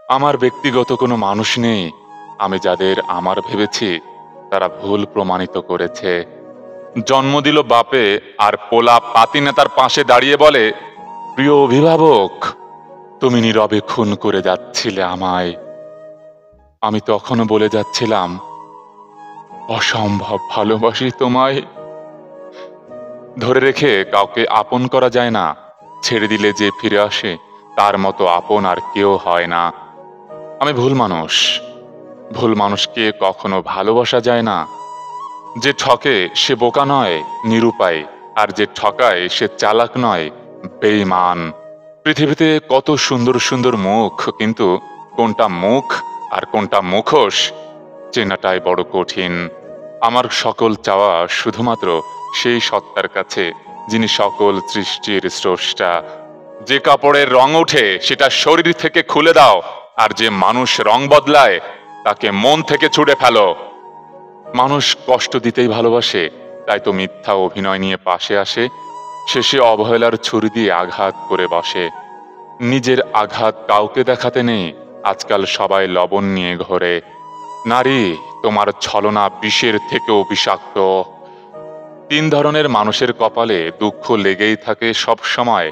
আমার ব্যক্তিগত কোনো মানুষ নেই। আমি যাদের আমার ভেবেছি তারা ভুল প্রমাণিত করেছে। জন্ম দিল বাপে, আর পোলা পাতি নেতার পাশে দাঁড়িয়ে বলে, প্রিয় অভিভাবক, তুমি নীরবে খুন করে যাচ্ছিলে আমায়। আমি তখনও বলে যাচ্ছিলাম, অসম্ভব ভালোবাসি তোমায়। ধরে রেখে কাউকে আপন করা যায় না, ছেড়ে দিলে যে ফিরে আসে তার মতো আপন আর কেউ হয় না। আমি ভুল মানুষ। ভুল মানুষকে কখনো ভালোবাসা যায় না। যে ঠকে সে বোকা নয়, নিরুপায়। আর যে ঠকায় সে চালাক নয়, বেঈমান। পৃথিবীতে কত সুন্দর সুন্দর মুখ, কিন্তু কোনটা মুখ আর কোনটা মুখোশ চেনাটাই বড় কঠিন। আমার সকল চাওয়া শুধুমাত্র সেই সত্তার কাছে যিনি সকল সৃষ্টির স্রষ্টা। যে কাপড়ের রং ওঠে সেটা শরীর থেকে খুলে দাও, আর যে মানুষ রং বদলায় তাকে মন থেকে ছুঁড়ে ফেলো। মানুষ কষ্ট দিতেই ভালোবাসে, তাই তো মিথ্যা অভিনয় নিয়ে পাশে আসে, শেষে অবহেলার ছুরি দিয়ে আঘাত করে বসে। নিজের আঘাত কাউকে দেখাতে নেই, আজকাল সবাই লবণ নিয়ে ঘোরে। নারী, তোমার ছলনা বিষের থেকেও বিষাক্ত। তিন ধরনের মানুষের কপালে দুঃখ লেগেই থাকে সব সময়।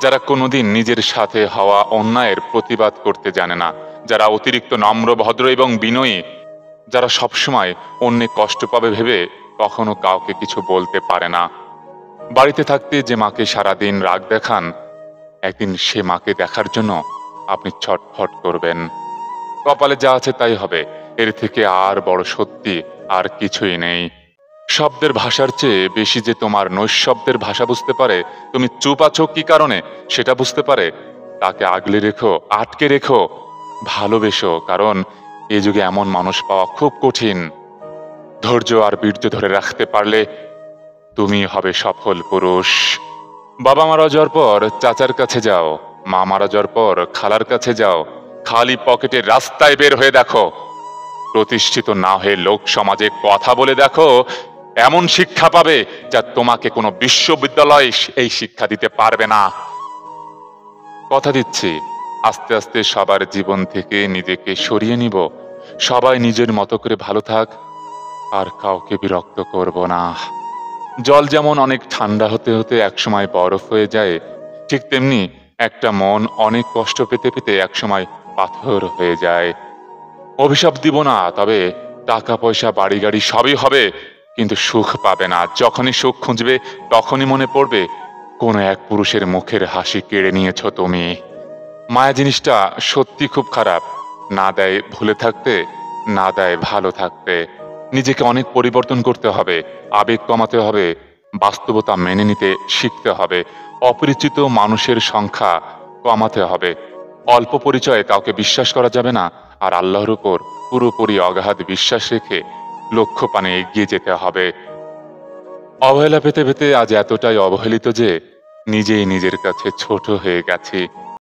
যারা কোনোদিন নিজের সাথে হওয়া অন্যায়ের প্রতিবাদ করতে জানে না, যারা অতিরিক্ত নম্র, ভদ্র এবং বিনয়ী, যারা সবসময় অন্যে কষ্ট পাবে ভেবে কখনো কাউকে কিছু বলতে পারে না। বাড়িতে থাকতে যে মাকে সারাদিন রাগ দেখান, একদিন সে মাকে দেখার জন্য আপনি ছটফট করবেন। কপালে যা আছে তাই হবে, এর থেকে আর বড় সত্যি আর কিছুই নেই। শব্দের ভাষার চেয়ে বেশি যে তোমার নৈশব্দের ভাষা বুঝতে পারে, তুমি চুপ আছো কি কারণে সেটা বুঝতে পারে, তাকে আগলে রেখো, আটকে রেখো, ভালোবেসো। কারণ এ যুগে এমন মানুষ পাওয়া খুব কঠিন। ধৈর্য আর বীর্য ধরে রাখতে পারলে তুমি হবে সফল পুরুষ। বাবা মারা যাওয়ার পর চাচার কাছে যাও, মা মারা যাওয়ার পর খালার কাছে যাও। খালি পকেটে রাস্তায় বের হয়ে দেখো। প্রতিষ্ঠিত না হয়ে লোক সমাজে কথা বলে দেখো, এমন শিক্ষা পাবে যা তোমাকে কোনো বিশ্ববিদ্যালয় এই শিক্ষা দিতে পারবে না। কথা দিচ্ছি, আস্তে আস্তে সবার জীবন থেকে নিজেকে সরিয়ে নিব। সবাই নিজের মতো করে ভালো থাক, আর কাউকে বিরক্ত করব না। জল যেমন অনেক ঠান্ডা হতে হতে একসময় বরফ হয়ে যায়, ঠিক তেমনি একটা মন অনেক কষ্ট পেতে পেতে একসময় পাথর হয়ে যায়। অভিশাপ দিব না, তবে টাকা পয়সা বাড়ি গাড়ি সবই হবে, কিন্তু সুখ পাবে না। যখনই সুখ খুঁজবে তখনই মনে পড়বে কোনো এক পুরুষের মুখের হাসি কেড়ে নিয়েছো তুমি। মায়া জিনিসটা সত্যি খুব খারাপ, না দেয় ভুলে থাকতে, না দেয় ভালো থাকতে। নিজেকে অনেক পরিবর্তন করতে হবে, আবেগ কমাতে হবে, বাস্তবতা মেনে নিতে শিখতে হবে, অপরিচিত মানুষের সংখ্যা কমাতে হবে। অল্প পরিচয়ে কাউকে বিশ্বাস করা যাবে না, আর আল্লাহর উপর পুরোপুরি অগাধ বিশ্বাস রেখে লক্ষ্য পানে এগিয়ে যেতে হবে। অবহেলা পেতে পেতে আজ এতটাই অবহেলিত যে নিজেই নিজের কাছে ছোট হয়ে গেছি।